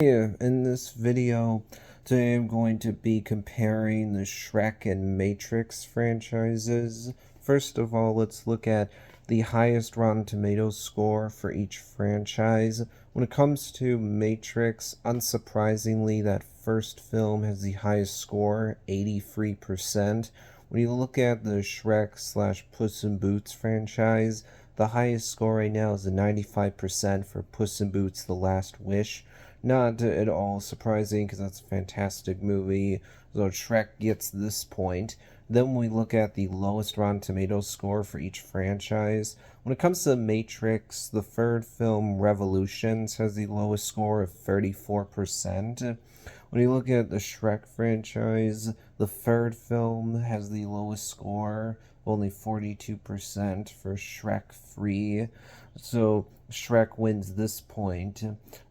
Yeah, in this video, today I'm going to be comparing the Shrek and Matrix franchises. First of all, let's look at the highest Rotten Tomatoes score for each franchise. When it comes to Matrix, unsurprisingly, that first film has the highest score, 83%. When you look at the Shrek slash Puss in Boots franchise, the highest score right now is a 95% for Puss in Boots The Last Wish. Not at all surprising because that's a fantastic movie. So Shrek gets this point. Then we look at the lowest Rotten Tomatoes score for each franchise. When it comes to Matrix, the third film, Revolutions, has the lowest score of 34%. When you look at the Shrek franchise, the third film has the lowest score, only 42% for Shrek 3. So Shrek wins this point.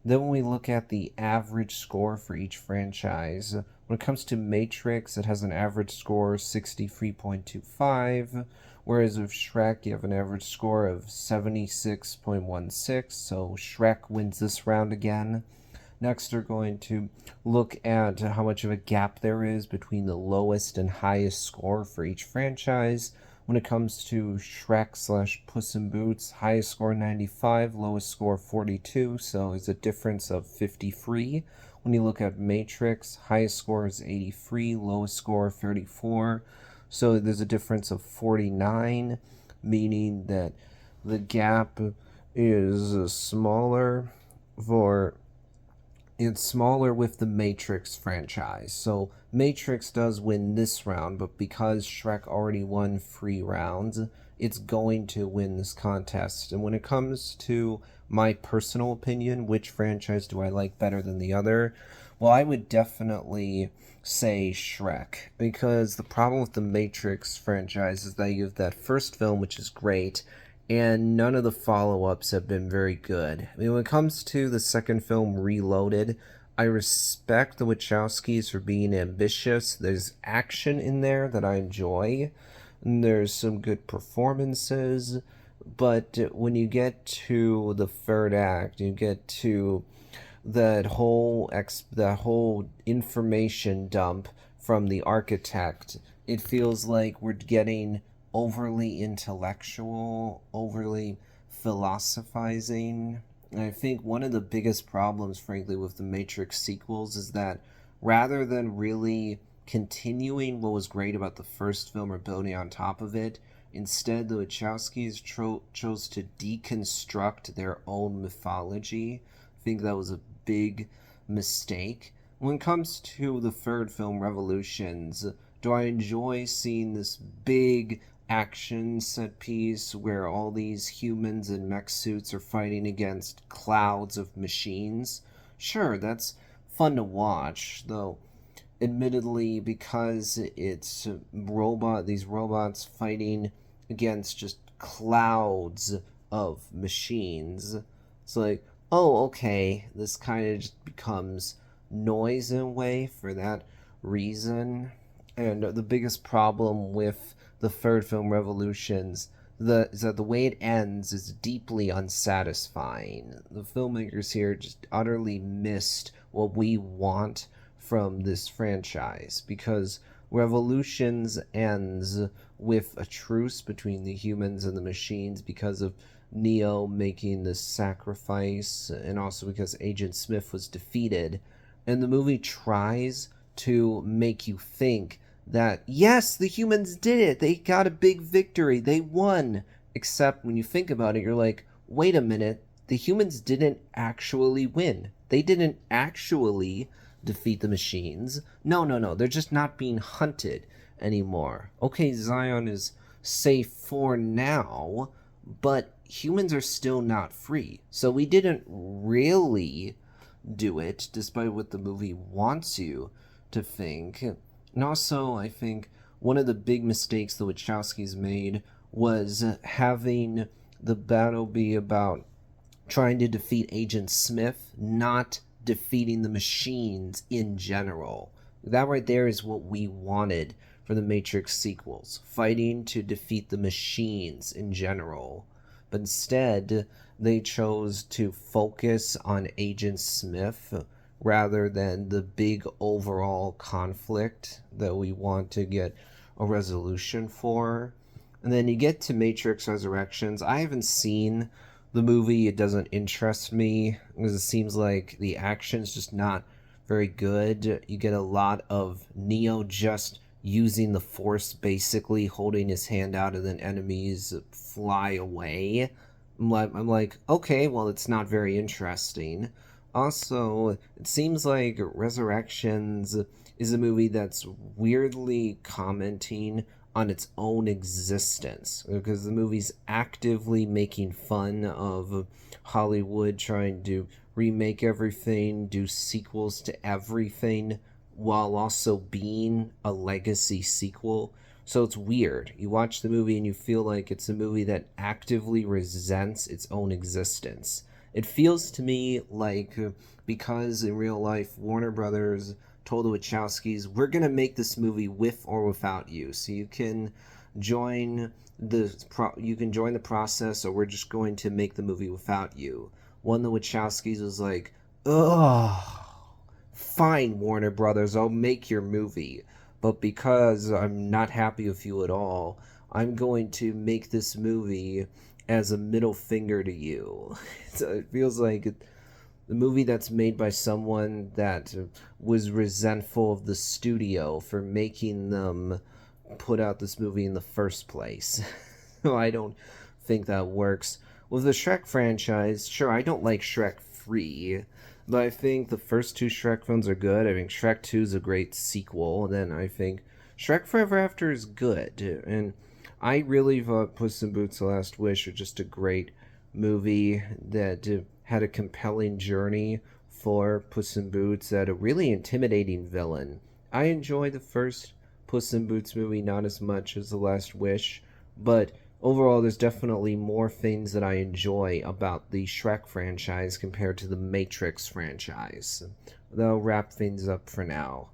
Then when we look at the average score for each franchise, when it comes to Matrix, it has an average score of 63.25, whereas with Shrek, you have an average score of 76.16, so Shrek wins this round again. Next, we're going to look at how much of a gap there is between the lowest and highest score for each franchise. When it comes to Shrek slash Puss in Boots, highest score 95, lowest score 42, so it's a difference of 53. When you look at Matrix, highest score is 83, lowest score 34, so there's a difference of 49, meaning that the gap is smaller for it's smaller with the Matrix franchise. So Matrix does win this round, but because Shrek already won 3 rounds, it's going to win this contest. And when it comes to my personal opinion, which franchise do I like better than the other? Well, I would definitely say Shrek, because the problem with the Matrix franchise is that you have that first film, which is great, and none of the follow-ups have been very good. I mean, when it comes to the second film, Reloaded, I respect the Wachowskis for being ambitious. There's action in there that I enjoy, and there's some good performances, but when you get to the third act, you get to that whole information dump from the architect, it feels like we're getting overly intellectual, overly philosophizing. And I think one of the biggest problems, frankly, with the Matrix sequels is that rather than really continuing what was great about the first film or building on top of it, instead the Wachowskis chose to deconstruct their own mythology. I think that was a big mistake. When it comes to the third film, Revolutions, do I enjoy seeing this big action set piece where all these humans in mech suits are fighting against clouds of machines? Sure, that's fun to watch, though admittedly, because it's these robots fighting against just clouds of machines, it's like, oh, okay, this kind of just becomes noise in a way for that reason. And the biggest problem with the third film, Revolutions, is that the way it ends is deeply unsatisfying. The filmmakers here just utterly missed what we want from this franchise, because Revolutions ends with a truce between the humans and the machines because of Neo making this sacrifice, and also because Agent Smith was defeated. And the movie tries to make you think that, yes, the humans did it. They got a big victory. They won. Except when you think about it, you're like, wait a minute. The humans didn't actually win. They didn't actually defeat the machines. No, no, no. They're just not being hunted anymore. Okay, Zion is safe for now, but humans are still not free. So we didn't really do it, despite what the movie wants you to think. And also, I think one of the big mistakes the Wachowskis made was having the battle be about trying to defeat Agent Smith, not defeating the machines in general. That right there is what we wanted for the Matrix sequels, fighting to defeat the machines in general. But instead, they chose to focus on Agent Smith, rather than the big overall conflict that we want to get a resolution for. And then you get to Matrix Resurrections. I haven't seen the movie. It doesn't interest me because it seems like the action's just not very good. You get a lot of Neo just using the Force, basically holding his hand out, and then enemies fly away. I'm like, okay, well, it's not very interesting. Also, it seems like Resurrections is a movie that's weirdly commenting on its own existence because the movie's actively making fun of Hollywood trying to remake everything, do sequels to everything, while also being a legacy sequel. So it's weird. You watch the movie and you feel like it's a movie that actively resents its own existence. It feels to me like because in real life Warner Brothers told the Wachowskis, "We're gonna make this movie with or without you, so join you can join the process, or we're just going to make the movie without you." One of the Wachowskis was like, "Ugh, fine, Warner Brothers, I'll make your movie, but because I'm not happy with you at all, I'm going to make this movie as a middle finger to you." So it feels like the movie that's made by someone that was resentful of the studio for making them put out this movie in the first place. I don't think that works. With the Shrek franchise, sure, I don't like Shrek 3, but I think the first two Shrek films are good. I think Shrek 2 is a great sequel, and then I think Shrek Forever After is good. And I really thought Puss in Boots: The Last Wish are just a great movie that had a compelling journey for Puss in Boots, had a really intimidating villain. I enjoy the first Puss in Boots movie not as much as The Last Wish, but overall there's definitely more things that I enjoy about the Shrek franchise compared to the Matrix franchise. That'll wrap things up for now.